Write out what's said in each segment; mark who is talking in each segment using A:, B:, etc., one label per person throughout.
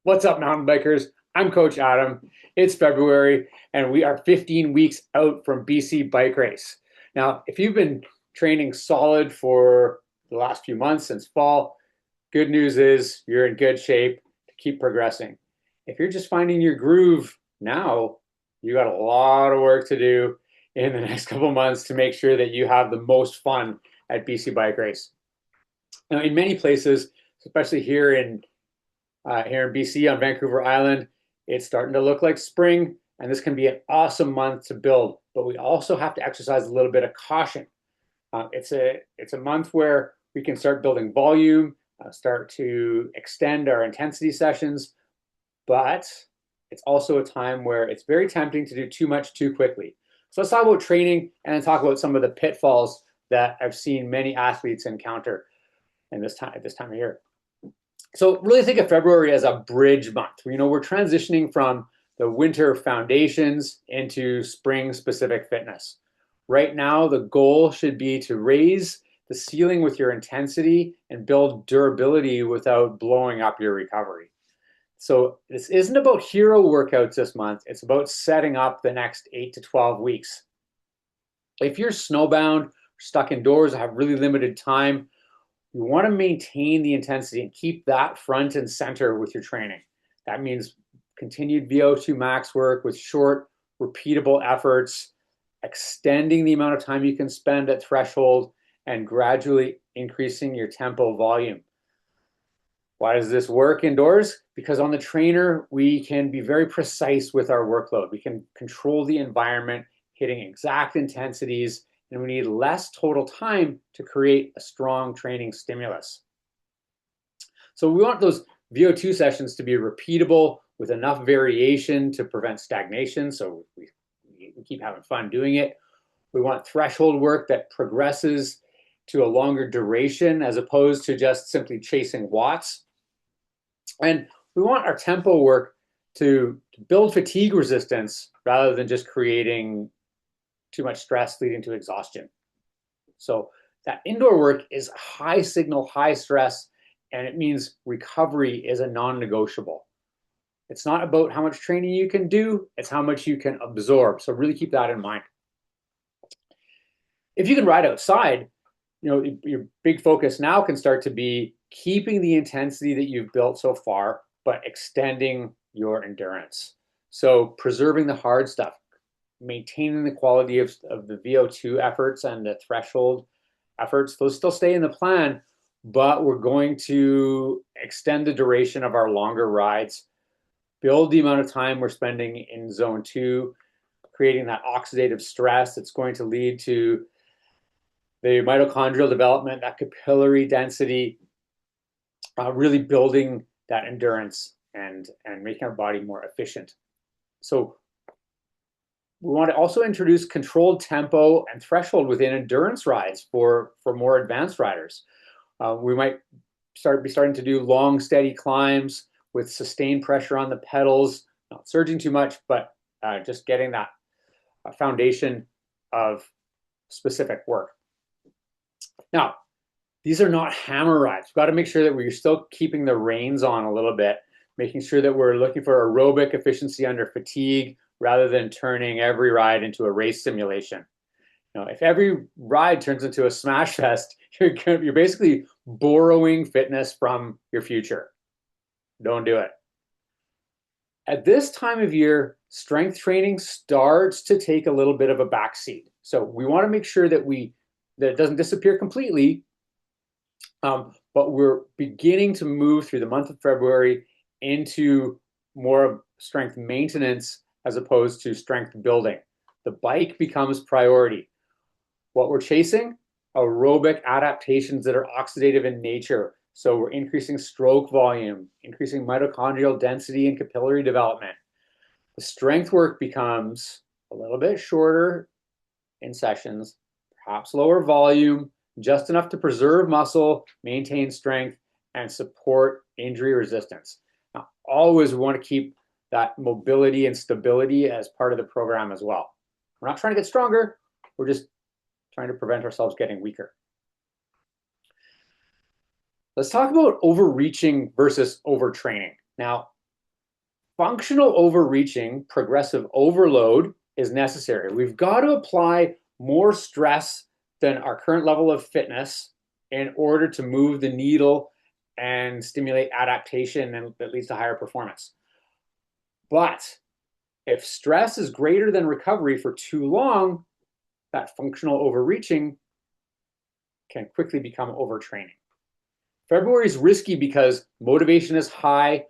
A: What's up, mountain bikers? I'm Coach Adam. It's February, and we are 15 weeks out from BC Bike Race. Now, if you've been training solid for the last few months since fall, good news is you're in good shape to keep progressing. If you're just finding your groove now, you got a lot of work to do in the next couple months to make sure that you have the most fun at BC Bike Race. Now, in many places, especially here in BC on Vancouver Island, it's starting to look like spring, and this can be an awesome month to build. But we also have to exercise a little bit of caution. It's a month where we can start building volume, start to extend our intensity sessions, but it's also a time where it's very tempting to do too much too quickly. So let's talk about training and then talk about some of the pitfalls that I've seen many athletes encounter in this time of year. So really think of February as a bridge month. We're transitioning from the winter foundations into spring specific fitness. Right now, the goal should be to raise the ceiling with your intensity and build durability without blowing up your recovery. So this isn't about hero workouts this month. It's about setting up the next 8 to 12 weeks. If you're snowbound, stuck indoors, have really limited time, you want to maintain the intensity and keep that front and center with your training. That means continued VO2 max work with short, repeatable efforts, extending the amount of time you can spend at threshold, and gradually increasing your tempo volume. Why does this work indoors? Because on the trainer, we can be very precise with our workload. We can control the environment, hitting exact intensities, and we need less total time to create a strong training stimulus. So we want those VO2 sessions to be repeatable with enough variation to prevent stagnation, so we keep having fun doing it. We want threshold work that progresses to a longer duration as opposed to just simply chasing watts. And we want our tempo work to build fatigue resistance rather than just creating too much stress leading to exhaustion. So that indoor work is high signal, high stress, and it means recovery is a non-negotiable. It's not about how much training you can do, it's how much you can absorb. So really keep that in mind. If you can ride outside, your big focus now can start to be keeping the intensity that you've built so far, but extending your endurance. So preserving the hard stuff, maintaining the quality of the VO2 efforts and the threshold efforts, those still stay in the plan, but we're going to extend the duration of our longer rides, build the amount of time we're spending in zone 2, creating that oxidative stress that's going to lead to the mitochondrial development, that capillary density, really building that endurance and making our body more efficient. So we want to also introduce controlled tempo and threshold within endurance rides for more advanced riders. We might be starting to do long, steady climbs with sustained pressure on the pedals, not surging too much, but just getting that foundation of specific work. Now, these are not hammer rides. We've got to make sure that we're still keeping the reins on a little bit, making sure that we're looking for aerobic efficiency under fatigue, rather than turning every ride into a race simulation. If every ride turns into a smash fest, you're basically borrowing fitness from your future. Don't do it. At this time of year, strength training starts to take a little bit of a backseat. So we want to make sure that it doesn't disappear completely, but we're beginning to move through the month of February into more strength maintenance as opposed to strength building. The bike becomes priority. What we're chasing? Aerobic adaptations that are oxidative in nature. So we're increasing stroke volume, increasing mitochondrial density and capillary development. The strength work becomes a little bit shorter in sessions, perhaps lower volume, just enough to preserve muscle, maintain strength, and support injury resistance. Now, always we want to keep that mobility and stability as part of the program as well. We're not trying to get stronger, we're just trying to prevent ourselves getting weaker. Let's talk about overreaching versus overtraining. Now, Functional overreaching, progressive overload is necessary. We've got to apply more stress than our current level of fitness in order to move the needle and stimulate adaptation, and that leads to higher performance. But if stress is greater than recovery for too long, that functional overreaching can quickly become overtraining. February is risky because motivation is high.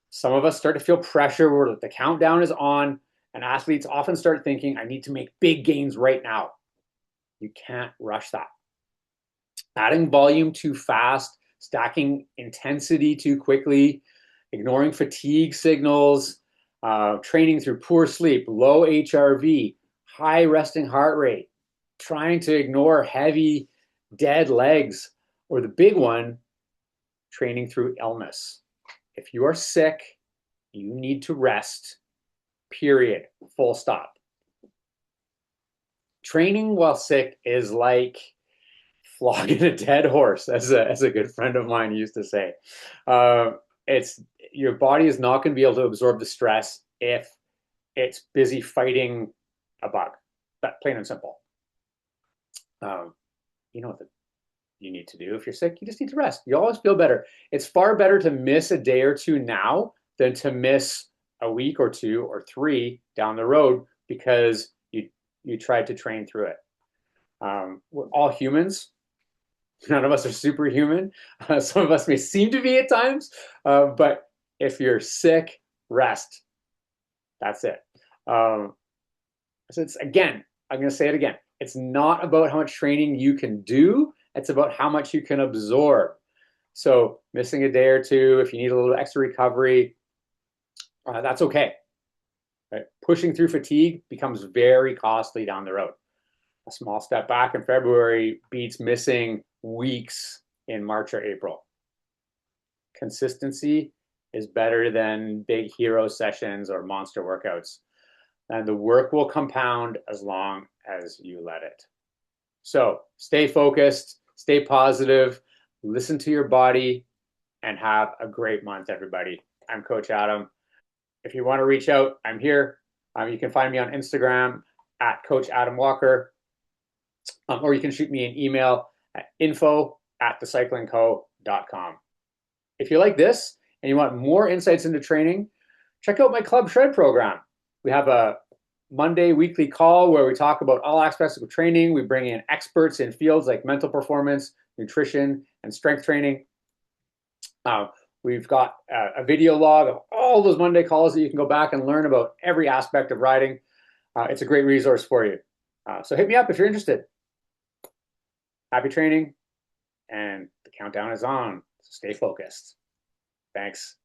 A: Some of us start to feel pressure where the countdown is on, and athletes often start thinking, I need to make big gains right now. You can't rush that. Adding volume too fast, stacking intensity too quickly, ignoring fatigue signals, training through poor sleep, low HRV, high resting heart rate, trying to ignore heavy dead legs, or the big one, training through illness. If you are sick, you need to rest, period, full stop. Training while sick is like flogging a dead horse, as a good friend of mine used to say. It's your body is not going to be able to absorb the stress if it's busy fighting a bug. That plain and simple. You know what you need to do if you're sick? You just need to rest. You always feel better. It's far better to miss a day or two now than to miss a week or two or three down the road because you tried to train through it. We're all humans. None of us are superhuman. Some of us may seem to be at times, but if you're sick, rest. That's it. So it's, again, I'm going to say it again. It's not about how much training you can do. It's about how much you can absorb. So missing a day or two, if you need a little extra recovery, that's okay. Right? Pushing through fatigue becomes very costly down the road. A small step back in February beats missing weeks in March or April. Consistency is better than big hero sessions or monster workouts. And the work will compound as long as you let it. So stay focused, stay positive, listen to your body, and have a great month, everybody. I'm Coach Adam. If you want to reach out, I'm here. You can find me on Instagram at Coach Adam Walker, or you can shoot me an email at info@thecyclingco.com. If you like this and you want more insights into training, check out my Club Shred program. We have a Monday weekly call where we talk about all aspects of training. We bring in experts in fields like mental performance, nutrition, and strength training. We've got a video log of all those Monday calls that you can go back and learn about every aspect of riding. It's a great resource for you. So hit me up if you're interested. Happy training, and the countdown is on. So stay focused. Thanks.